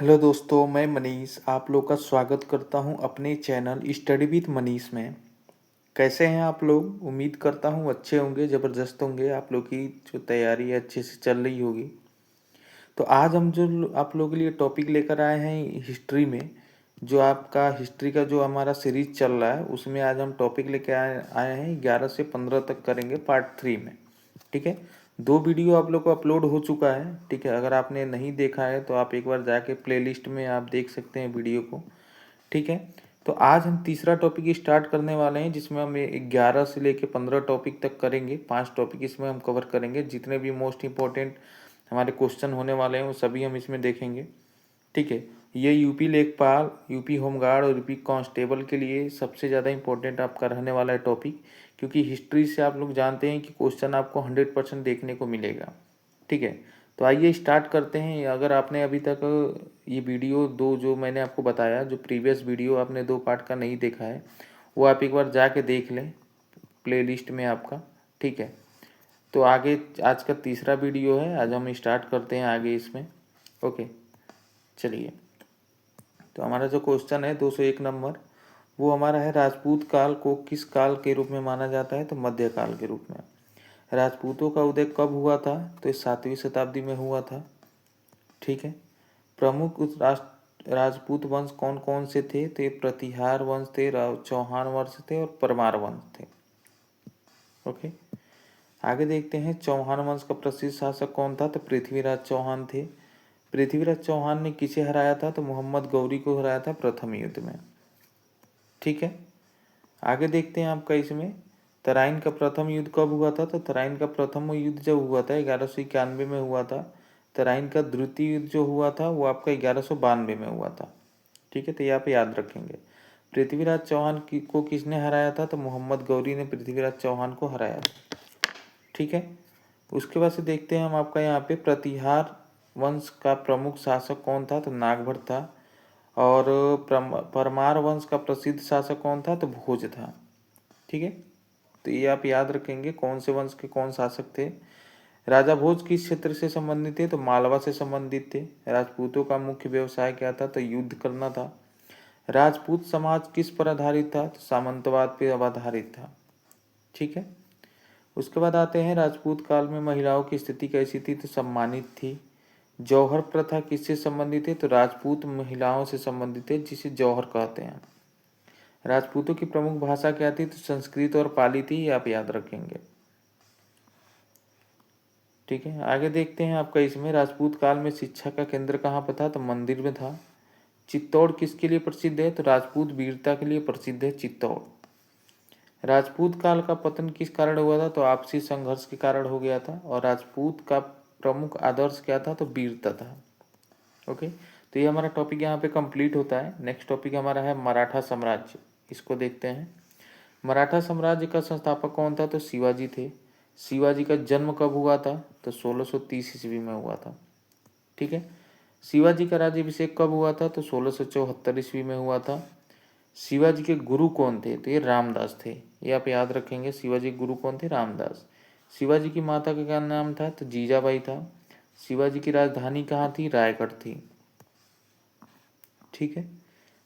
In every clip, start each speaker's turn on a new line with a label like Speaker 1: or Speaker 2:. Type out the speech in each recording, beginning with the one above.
Speaker 1: Hello दोस्तों, मैं मनीष आप लोग का स्वागत करता हूं अपने चैनल स्टडी विद मनीष में। कैसे हैं आप लोग? उम्मीद करता हूं अच्छे होंगे, ज़बरदस्त होंगे। आप लोग की जो तैयारी है अच्छे से चल रही होगी। तो आज हम जो आप लोगों के लिए टॉपिक लेकर आए हैं हिस्ट्री में, जो आपका हिस्ट्री का जो हमारा सीरीज चल रहा है उसमें आज हम टॉपिक लेके आए हैं 11 से 15 तक करेंगे पार्ट 3 में। ठीक है, 2 वीडियो आप लोग को अपलोड हो चुका है। ठीक है, अगर आपने नहीं देखा है तो आप एक बार जाके प्लेलिस्ट में आप देख सकते हैं वीडियो को। ठीक है, तो आज हम तीसरा टॉपिक स्टार्ट करने वाले हैं जिसमें हम 11 से लेके 15 टॉपिक तक करेंगे। 5 टॉपिक इसमें हम कवर करेंगे। जितने भी मोस्ट इंपॉर्टेंट हमारे क्वेश्चन होने वाले हैं वो सभी हम इसमें देखेंगे। ठीक है, ये यूपी लेखपाल, यूपी होमगार्ड और यूपी कांस्टेबल के लिए सबसे ज़्यादा इंपॉर्टेंट आपका रहने वाला है टॉपिक, क्योंकि हिस्ट्री से आप लोग जानते हैं कि क्वेश्चन आपको 100% देखने को मिलेगा। ठीक है, तो आइए स्टार्ट करते हैं। अगर आपने अभी तक ये वीडियो दो जो मैंने आपको बताया, जो प्रीवियस वीडियो आपने 2 पार्ट का नहीं देखा है, वो आप एक बार जाके देख लें प्लेलिस्ट में आपका। ठीक है, तो आगे आज का तीसरा वीडियो है, आज हम स्टार्ट करते हैं आगे इसमें। ओके, चलिए। तो हमारा जो क्वेश्चन है 201 नंबर, वो हमारा है राजपूत काल को किस काल के रूप में माना जाता है? तो मध्यकाल के रूप में। राजपूतों का उदय कब हुआ था? तो इस 7वीं शताब्दी में हुआ था। ठीक है, प्रमुख राजपूत वंश कौन कौन से थे? तो ये प्रतिहार वंश थे, चौहान वंश थे और परमार वंश थे। ओके, आगे देखते हैं। चौहान वंश का प्रसिद्ध शासक कौन था? तो पृथ्वीराज चौहान थे। पृथ्वीराज चौहान ने किसे हराया था? तो मोहम्मद गौरी को हराया था प्रथम युद्ध में। ठीक है, आगे देखते हैं आपका इसमें तराइन का प्रथम युद्ध कब हुआ था? तो तराइन का प्रथम युद्ध जब हुआ था 1191 में हुआ था। तराइन का द्वितीय युद्ध जो हुआ था वो आपका 1192 में हुआ था। ठीक है, तो यहाँ पे याद रखेंगे। पृथ्वीराज चौहान को किसने हराया था? तो मोहम्मद गौरी ने पृथ्वीराज चौहान को हराया था। ठीक है, उसके बाद से देखते हैं हम आपका यहाँ पे प्रतिहार वंश का प्रमुख शासक कौन था? तो नागभट्ट था। और परमार वंश का प्रसिद्ध शासक कौन था? तो भोज था। ठीक है, तो ये आप याद रखेंगे कौन से वंश के कौन शासक थे। राजा भोज किस क्षेत्र से संबंधित थे? तो मालवा से संबंधित थे। राजपूतों का मुख्य व्यवसाय क्या था? तो युद्ध करना था। राजपूत समाज किस पर आधारित था? तो सामंतवाद पर आधारित था। ठीक है, उसके बाद आते हैं राजपूत काल में महिलाओं की स्थिति कैसी थी? तो सम्मानित थी। जौहर प्रथा किससे संबंधित है? तो राजपूत महिलाओं से संबंधित है, जिसे जौहर कहते हैं। राजपूतों की प्रमुख भाषा क्या थी? तो संस्कृत और पाली थी, आप याद रखेंगे। ठीक है, आगे देखते हैं आपका इसमें राजपूत काल में शिक्षा का केंद्र कहाँ पर था? तो मंदिर में था। चित्तौड़ किसके लिए प्रसिद्ध है? तो राजपूत वीरता के लिए प्रसिद्ध है चित्तौड़। राजपूत काल का पतन किस कारण हुआ था? तो आपसी संघर्ष के कारण हो गया था। और राजपूत का प्रमुख आदर्श क्या था? तो वीरता था। ओके, तो ये हमारा टॉपिक यहाँ पे कंप्लीट होता है। नेक्स्ट टॉपिक हमारा है मराठा साम्राज्य। इसको देखते हैं। मराठा साम्राज्य का संस्थापक कौन था? तो शिवाजी थे। शिवाजी का जन्म कब हुआ था? तो 1630 ईस्वी में हुआ था। ठीक है, शिवाजी का राज्याभिषेक कब हुआ था? तो 1674 ईस्वी में हुआ था। शिवाजी के गुरु कौन थे? तो ये रामदास थे। ये आप याद रखेंगे, शिवाजी के गुरु कौन थे? रामदास। शिवाजी की माता का क्या नाम था? तो जीजाबाई था। शिवाजी की राजधानी कहाँ थी? रायगढ़ थी। ठीक है,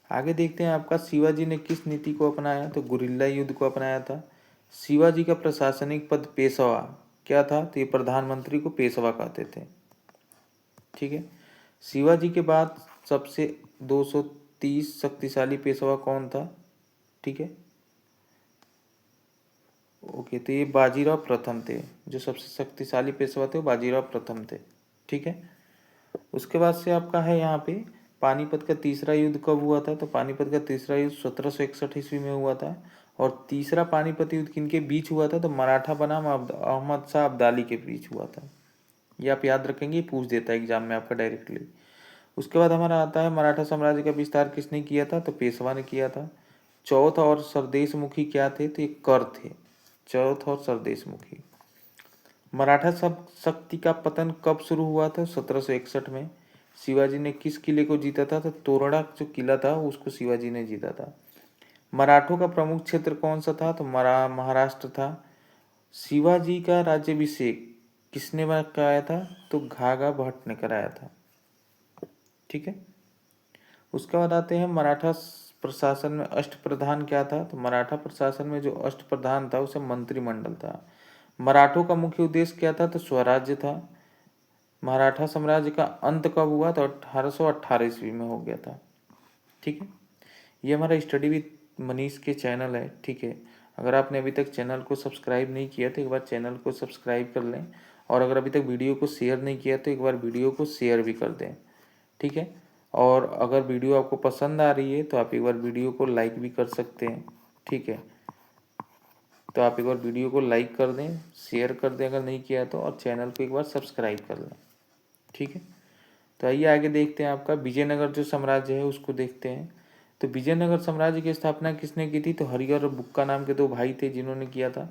Speaker 1: आगे देखते हैं आपका शिवाजी ने किस नीति को अपनाया? तो गुरिल्ला युद्ध को अपनाया था। शिवाजी का प्रशासनिक पद पेशवा क्या था? तो ये प्रधानमंत्री को पेशवा कहते थे। ठीक है, शिवाजी के बाद सबसे 230 शक्तिशाली पेशवा कौन था? ठीक है, ओके, तो ये बाजीराव प्रथम थे। जो सबसे शक्तिशाली पेशवा थे वो बाजीराव प्रथम थे। ठीक है, उसके बाद से आपका है यहाँ पे पानीपत का तीसरा युद्ध कब हुआ था? तो पानीपत का तीसरा युद्ध 1761 ईस्वी में हुआ था। और तीसरा पानीपत युद्ध किनके बीच हुआ था? तो मराठा बनाम अहमद शाह अब्दाली के बीच हुआ था। ये आप याद रखेंगे, पूछ देता है एग्जाम में आपका डायरेक्टली। उसके बाद हमारा आता है मराठा साम्राज्य का विस्तार किसने किया था? तो पेशवा ने किया था। चौथ और सरदेशमुखी क्या थे? तो ये कर थे। चौथ और सरदेशमुखी। मराठा सब शक्ति का पतन कब शुरू हुआ था? 1761 में। शिवाजी ने किस किले को जीता था? तो तोरड़ा जो किला था उसको शिवाजी ने जीता था। मराठों का प्रमुख क्षेत्र कौन सा था? तो महाराष्ट्र था। शिवाजी का राज्याभिषेक किसने कराया था? तो घाघा भट्ट ने कराया था। ठीक है, उसके बाद आते हैं मराठा प्रशासन में अष्टप्रधान क्या था। तो मराठा प्रशासन में जो अष्टप्रधान था उसे मंत्रिमंडल था। मराठों का मुख्य उद्देश्य क्या था। तो स्वराज्य था। मराठा साम्राज्य का अंत कब हुआ। तो 1818 ईस्वी में हो गया था। ठीक है, ये हमारा स्टडी विद मनीष के चैनल है। ठीक है, अगर आपने अभी तक चैनल को सब्सक्राइब नहीं किया तो एक बार चैनल को सब्सक्राइब कर लें, और अगर अभी तक वीडियो को शेयर नहीं किया तो एक बार वीडियो को शेयर भी कर दें। ठीक है, और अगर वीडियो आपको पसंद आ रही है तो आप एक बार वीडियो को लाइक भी कर सकते हैं। ठीक है, तो आप एक बार वीडियो को लाइक कर दें, शेयर कर दें अगर नहीं किया तो, और चैनल को एक बार सब्सक्राइब कर लें। ठीक है, तो आइए आगे देखते हैं। आपका विजयनगर जो साम्राज्य है उसको देखते हैं। तो विजयनगर साम्राज्य की स्थापना किसने की थी। तो हरिहर और बुक्का नाम के दो भाई थे जिन्होंने किया था।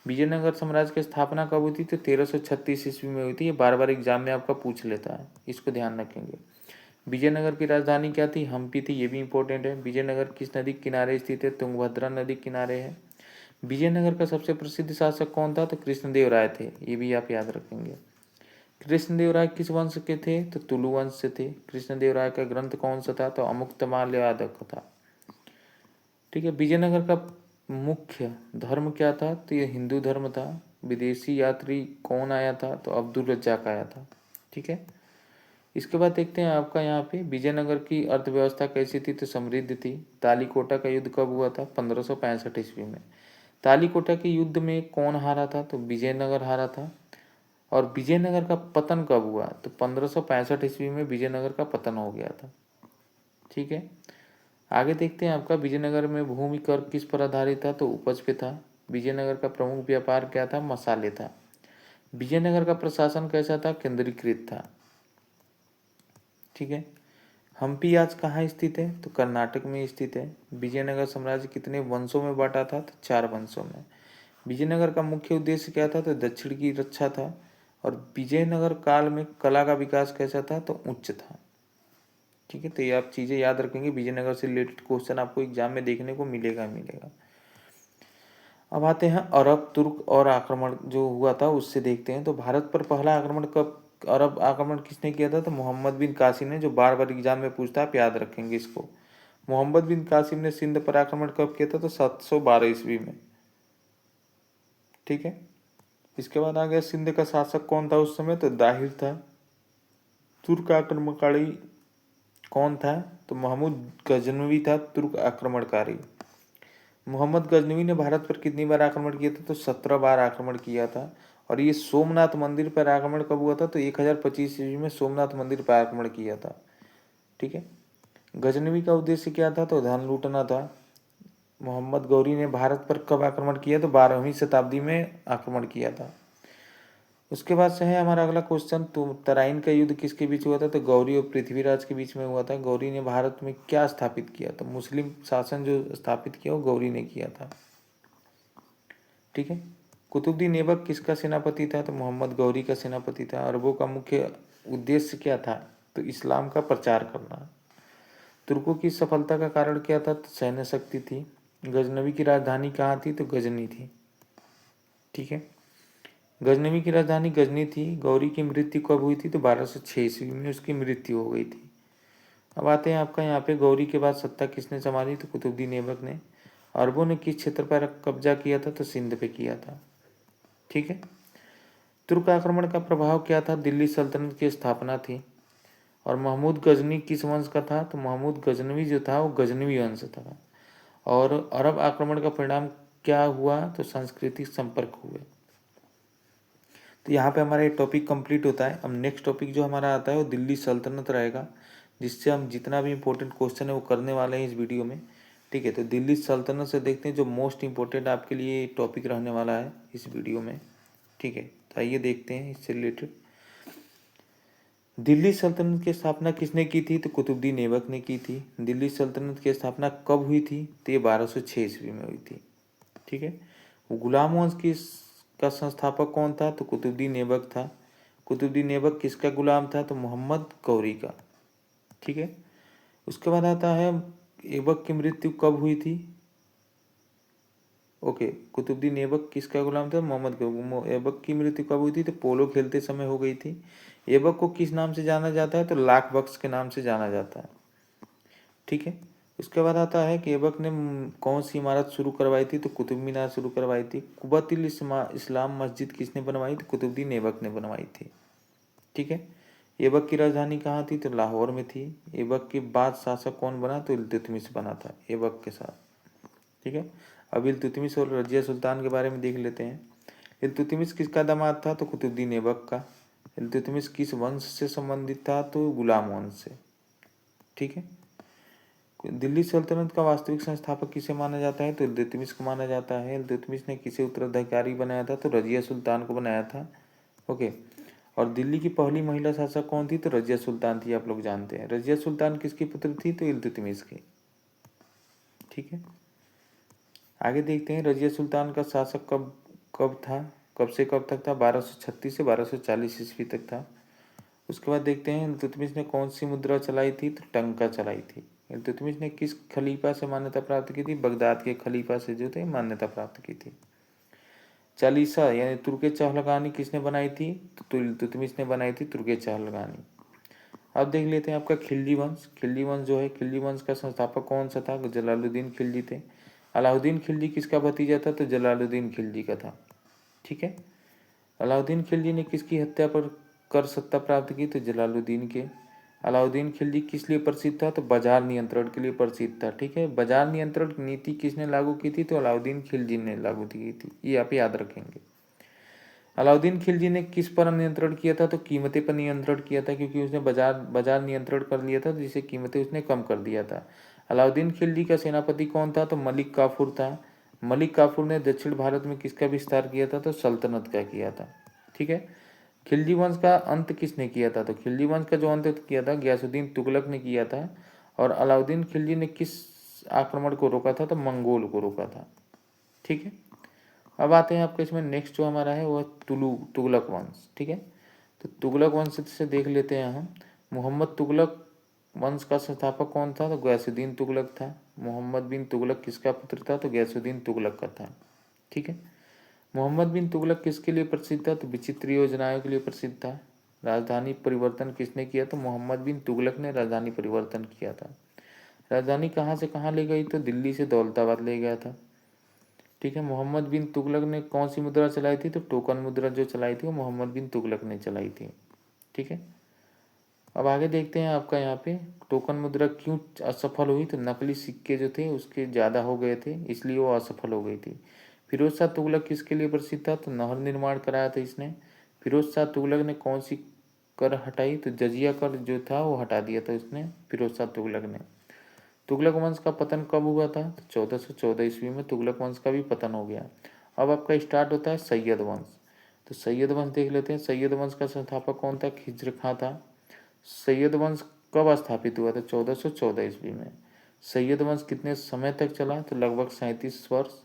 Speaker 1: विजयनगर साम्राज्य की स्थापना कब हुई थी। तो 1336 ईस्वी में हुई थी। ये बार बार एग्जाम में आपका पूछ लेता है, इसको ध्यान रखेंगे। विजयनगर की राजधानी क्या थी। हम्पी थी, ये भी इंपॉर्टेंट है। विजयनगर किस नदी के किनारे स्थित है। तुंगभद्रा नदी के किनारे है। विजयनगर का सबसे प्रसिद्ध शासक कौन था। तो कृष्णदेव राय थे, ये भी आप याद रखेंगे। कृष्णदेव राय किस वंश के थे। तो तुलु वंश से थे। कृष्णदेव राय का ग्रंथ कौन सा था। तो अमुक्तमाल्यादक था। ठीक है, विजयनगर का मुख्य धर्म क्या था। तो ये हिंदू धर्म था। विदेशी यात्री कौन आया था। तो अब्दुल रज्जाक आया था। ठीक है, इसके बाद देखते हैं आपका यहाँ पे विजयनगर की अर्थव्यवस्था कैसी थी। तो समृद्ध थी। तालीकोटा का युद्ध कब हुआ था। 1565 ईस्वी में। तालीकोटा के युद्ध में कौन हारा था। तो विजयनगर हारा था। और विजयनगर का पतन कब हुआ। तो 1565 ईस्वी में विजयनगर का पतन हो गया था। ठीक है, आगे देखते हैं आपका विजयनगर में भूमि कर किस पर आधारित था। तो उपज पे था। विजयनगर का प्रमुख व्यापार क्या था। मसाले था। विजयनगर का प्रशासन कैसा था। केंद्रीकृत था। ठीक है, हम्पी आज कहाँ स्थित है। तो कर्नाटक में स्थित है। विजयनगर साम्राज्य कितने वंशों में बांटा था। तो 4 वंशों में। विजयनगर का मुख्य उद्देश्य क्या था। तो दक्षिण की रक्षा था। और विजयनगर काल में कला का विकास कैसा था। तो उच्च था। ठीक है, तो ये आप चीज़ें याद रखेंगे। विजयनगर से रिलेटेड क्वेश्चन आपको एग्जाम में देखने को मिलेगा मिलेगा। अब आते हैं अरब तुर्क और आक्रमण जो हुआ था उससे देखते हैं। तो भारत पर पहला आक्रमण कब, अरब आक्रमण किसने किया था। तो मोहम्मद बिन कासिम ने, जो बार बार एग्जाम में पूछता है, आप याद रखेंगे इसको। मोहम्मद बिन कासिम ने सिंध पर आक्रमण कब किया था। तो 712 ईस्वी में। ठीक है, इसके बाद आ गया सिंध का शासक कौन था उस समय। तो दाहिर था। तुर्क आक्रमणकारी कौन था। तो महमूद गजनवी था तुर्क आक्रमणकारी। मोहम्मद गजनवी ने भारत पर कितनी बार आक्रमण किया था। तो 17 बार आक्रमण किया था। और ये सोमनाथ मंदिर पर आक्रमण कब हुआ था। तो 1025 ईस्वी में सोमनाथ मंदिर पर आक्रमण किया था। ठीक है, गजनवी का उद्देश्य क्या था। तो धन लूटना था। मोहम्मद गौरी ने भारत पर कब आक्रमण किया। तो 12वीं शताब्दी में आक्रमण किया था। उसके बाद से है हमारा अगला क्वेश्चन। तो तराइन का युद्ध किसके बीच हुआ था। तो गौरी और पृथ्वीराज के बीच में हुआ था। गौरी ने भारत में क्या स्थापित किया। तो मुस्लिम शासन जो स्थापित किया वो गौरी ने किया था। ठीक है, कुतुबुद्दीन ऐबक किसका सेनापति था। तो मोहम्मद गौरी का सेनापति था। अरबों का मुख्य उद्देश्य क्या था। तो इस्लाम का प्रचार करना। तुर्कों की सफलता का कारण क्या था। तो सैन्य शक्ति थी। गजनवी की राजधानी कहाँ थी। तो गजनी थी। ठीक है, गजनवी की राजधानी गजनी थी। गौरी की मृत्यु कब हुई थी। तो 1206 ईस्वी में उसकी मृत्यु हो गई थी। अब आते हैं आपका यहाँ पे गौरी के बाद सत्ता किसने संभाली। तो कुतुबुद्दीन ऐबक ने। अरबों ने किस क्षेत्र पर कब्जा किया था। तो सिंध पे किया था। ठीक है, तुर्क आक्रमण का प्रभाव क्या था। दिल्ली सल्तनत की स्थापना थी। और महमूद गजनी किस वंश का था। तो महमूद गजनवी जो था वो गजनवी वंश था। और अरब आक्रमण का परिणाम क्या हुआ। तो सांस्कृतिक संपर्क हुए। तो यहाँ पे हमारा ये टॉपिक कंप्लीट होता है। अब नेक्स्ट टॉपिक जो हमारा आता है वो दिल्ली सल्तनत रहेगा, जिससे हम जितना भी इंपॉर्टेंट क्वेश्चन है वो करने वाले हैं इस वीडियो में। ठीक है, तो दिल्ली सल्तनत से देखते हैं जो मोस्ट इंपॉर्टेंट आपके लिए टॉपिक रहने वाला है इस वीडियो में। ठीक है, तो आइए देखते हैं इससे रिलेटेड। दिल्ली सल्तनत की स्थापना किसने की थी। तो कुतुबुद्दीन ऐबक ने की थी। दिल्ली सल्तनत की स्थापना कब हुई थी। तो ये 1206 ईस्वी में हुई थी। ठीक है, गुलाम वंश की का संस्थापक कौन था। तो कुतुबुद्दीन ऐबक था। कुतुबुद्दीन ऐबक किसका गुलाम था। तो मोहम्मद गौरी का। ठीक है, उसके बाद आता है ऐबक की मृत्यु कब हुई थी। ओके, कुतुबुद्दीन ऐबक किसका गुलाम था। मोहम्मद गौरी। ऐबक की मृत्यु कब हुई थी। तो पोलो खेलते समय हो गई थी। ऐबक को किस नाम से जाना जाता है। तो लाख बख्श के नाम से जाना जाता है। ठीक है। उसके बाद आता है कि ऐबक ने कौन सी इमारत शुरू करवाई थी, तो कुतुब मीनार शुरू करवाई थी। कुब्बतुल इस्लाम मस्जिद किसने बनवाई, तो कुतुबुद्दीन ऐबक ने बनवाई थी। ठीक है। ऐबक की राजधानी कहाँ थी, तो लाहौर में थी। ऐबक के बाद शासक कौन बना, तो इल्तुतमिश बना था ऐबक के साथ। ठीक है। अब इल्तुतमिश और रजिया सुल्तान के बारे में देख लेते हैं। इल्तुतमिश किसका दामाद था, तो कुतुबुद्दीन ऐबक का। इल्तुतमिश किस वंश से संबंधित था, तो गुलाम वंश से। ठीक है। दिल्ली सल्तनत का वास्तविक संस्थापक किसे माना जाता है, तो इल्तुतमिश को माना जाता है। इल्तुतमिश ने किसे उत्तराधिकारी बनाया था, तो रजिया सुल्तान को बनाया था। ओके। और दिल्ली की पहली महिला शासक कौन थी, तो रजिया सुल्तान थी, आप लोग जानते हैं। रजिया सुल्तान किसकी पुत्र थी, तो इल्तुतमिश की। ठीक है। आगे देखते हैं रजिया सुल्तान का शासक कब कब था, कब से कब तक था, 1236 से 1240 ईस्वी तक था। उसके बाद देखते हैं इल्तुतमिश ने कौन सी मुद्रा चलाई थी, तो टंका चलाई थी। इल्तुतमिश ने किस खलीफा से मान्यता प्राप्त की थी, बगदाद के खलीफा से जो थे मान्यता प्राप्त की थी। चालीसा यानी तुर्के चहलगानी किसने बनाई थी, तो इल्तुतमिश ने बनाई थी तुर्के चहलगानी। अब देख लेते हैं आपका खिलजी वंश। खिलजी वंश जो है, खिलजी वंश का संस्थापक कौन सा था, जलालुद्दीन खिलजी थे। अलाउद्दीन खिलजी किसका भतीजा था, तो जलालुद्दीन खिलजी का था। ठीक है। अलाउद्दीन खिलजी ने किसकी हत्या पर कर सत्ता प्राप्त की, तो जलालुद्दीन के। अलाउद्दीन खिलजी किस लिए प्रसिद्ध था, तो बाजार नियंत्रण के लिए प्रसिद्ध था। ठीक है। बाजार नियंत्रण नीति किसने लागू की थी, तो अलाउद्दीन खिलजी ने लागू की थी, ये आप याद रखेंगे। अलाउद्दीन खिलजी ने किस पर नियंत्रण किया था, तो कीमतें पर नियंत्रण किया था, क्योंकि उसने बाजार नियंत्रण कर लिया था, जिससे कीमतें उसने कम कर दिया था। अलाउद्दीन खिलजी का सेनापति कौन था, तो मलिक काफूर था। मलिक काफूर ने दक्षिण भारत में किसका विस्तार किया था, तो सल्तनत का किया था। ठीक है। खिलजी वंश का अंत किसने किया था, तो खिलजी वंश का जो अंत किया था गयासुद्दीन तुगलक ने किया था। और अलाउद्दीन खिलजी ने किस आक्रमण को रोका था, तो मंगोल को रोका था। ठीक है। अब आते हैं आपके इसमें नेक्स्ट जो हमारा है वह तुगलक वंश। ठीक है। तो तुगलक वंश से देख लेते हैं हम। मोहम्मद तुगलक वंश का संस्थापक कौन था, तो गयासुद्दीन तुगलक था। मोहम्मद बिन तुगलक किसका पुत्र था, तो गयासुद्दीन तुगलक का था। ठीक है। मोहम्मद बिन तुगलक किसके लिए प्रसिद्ध था, तो विचित्र योजनाओं के लिए प्रसिद्ध था। राजधानी परिवर्तन किसने किया, तो मोहम्मद बिन तुगलक ने राजधानी परिवर्तन किया था। राजधानी कहाँ से कहाँ ले गई, तो दिल्ली से दौलताबाद ले गया था। ठीक है। मोहम्मद बिन तुगलक ने कौन सी मुद्रा चलाई थी, तो टोकन मुद्रा जो चलाई थी वो मोहम्मद बिन तुगलक ने चलाई थी। ठीक है। अब आगे देखते हैं आपका यहाँ पे टोकन मुद्रा क्यों असफल हुई, तो नकली सिक्के जो थे उसके ज़्यादा हो गए थे, इसलिए वो असफल हो गई थी। फिरोज शाह तुगलक किसके लिए प्रसिद्ध था, तो नहर निर्माण कराया था इसने। फिरोज शाह तुगलक ने कौन सी कर हटाई, तो जजिया कर जो था वो हटा दिया था उसने, फिरोज शाह तुगलक ने। तुगलक वंश का पतन कब हुआ था, तो 1414 ईस्वी में तुगलक वंश का भी पतन हो गया। अब आपका स्टार्ट होता है सैयद वंश। तो सैयद वंश देख लेते हैं। सैयद वंश का संस्थापक कौन था, खिज्र खां था। सैयद वंश कब स्थापित हुआ था, 1414 ईस्वी में। सैयद वंश कितने समय तक चला, तो लगभग 37 वर्ष।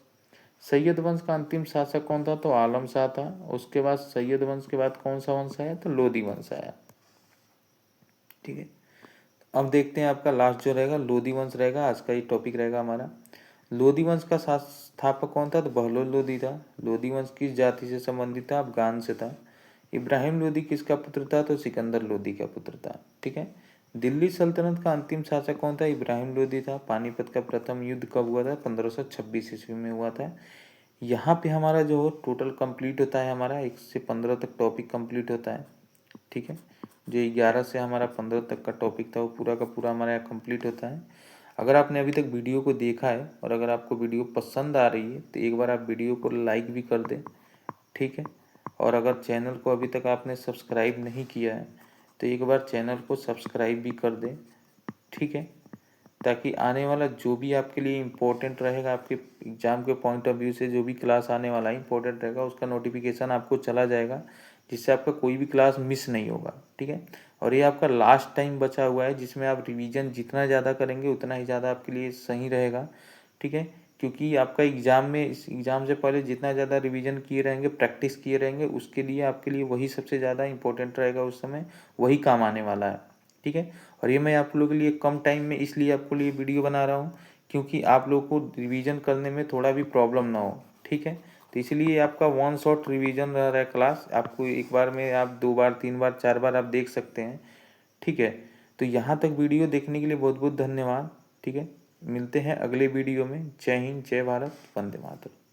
Speaker 1: सैयद वंश का अंतिम शासक कौन था, तो आलम शाह था। उसके बाद सैयद वंश के बाद कौन सा वंश आया, तो लोधी वंश आया। ठीक है। अब देखते हैं आपका लास्ट जो रहेगा लोधी वंश रहेगा, आज का ये टॉपिक रहेगा हमारा। लोधी वंश का स्थापक कौन था, तो बहलोल लोधी था। लोधी वंश किस जाति से संबंधित था, अफगान से था। इब्राहिम लोधी किसका पुत्र था, तो सिकंदर लोधी का पुत्र था। ठीक है। दिल्ली सल्तनत का अंतिम शासक कौन था, इब्राहिम लोधी था। पानीपत का प्रथम युद्ध कब हुआ था, 1526 ईस्वी में हुआ था। यहाँ पे हमारा जो टोटल कंप्लीट होता है, हमारा 1 से 15 तक टॉपिक कंप्लीट होता है। ठीक है। जो 11 से हमारा 15 तक का टॉपिक था वो पूरा का पूरा हमारा यहाँ कंप्लीट होता है। अगर आपने अभी तक वीडियो को देखा है और अगर आपको वीडियो पसंद आ रही है तो एक बार आप वीडियो को लाइक भी कर दें। ठीक है। और अगर चैनल को अभी तक आपने सब्सक्राइब नहीं किया है तो एक बार चैनल को सब्सक्राइब भी कर दें। ठीक है। ताकि आने वाला जो भी आपके लिए इम्पोर्टेंट रहेगा, आपके एग्ज़ाम के पॉइंट ऑफ व्यू से जो भी क्लास आने वाला है इम्पोर्टेंट रहेगा, उसका नोटिफिकेशन आपको चला जाएगा, जिससे आपका कोई भी क्लास मिस नहीं होगा। ठीक है। और ये आपका लास्ट टाइम बचा हुआ है जिसमें आप रिवीजन जितना ज़्यादा करेंगे उतना ही ज़्यादा आपके लिए सही रहेगा। ठीक है। क्योंकि आपका एग्ज़ाम में इस एग्ज़ाम से पहले जितना ज़्यादा रिवीजन किए रहेंगे, प्रैक्टिस किए रहेंगे, उसके लिए आपके लिए वही सबसे ज़्यादा इंपॉर्टेंट रहेगा, उस समय वही काम आने वाला है। ठीक है। और ये मैं आप लोगों के लिए कम टाइम में इसलिए आपको लिए वीडियो बना रहा हूँ क्योंकि आप लोग को रिवीजन करने में थोड़ा भी प्रॉब्लम ना हो। ठीक है। तो इसलिए आपका वन शॉट रिवीजन रह रहा है क्लास, आपको एक बार में आप 2 बार 3 बार 4 बार आप देख सकते हैं। ठीक है। तो यहाँ तक वीडियो देखने के लिए बहुत बहुत धन्यवाद। ठीक है, मिलते हैं अगले वीडियो में। जय हिंद, जय भारत, वंदे मातरम।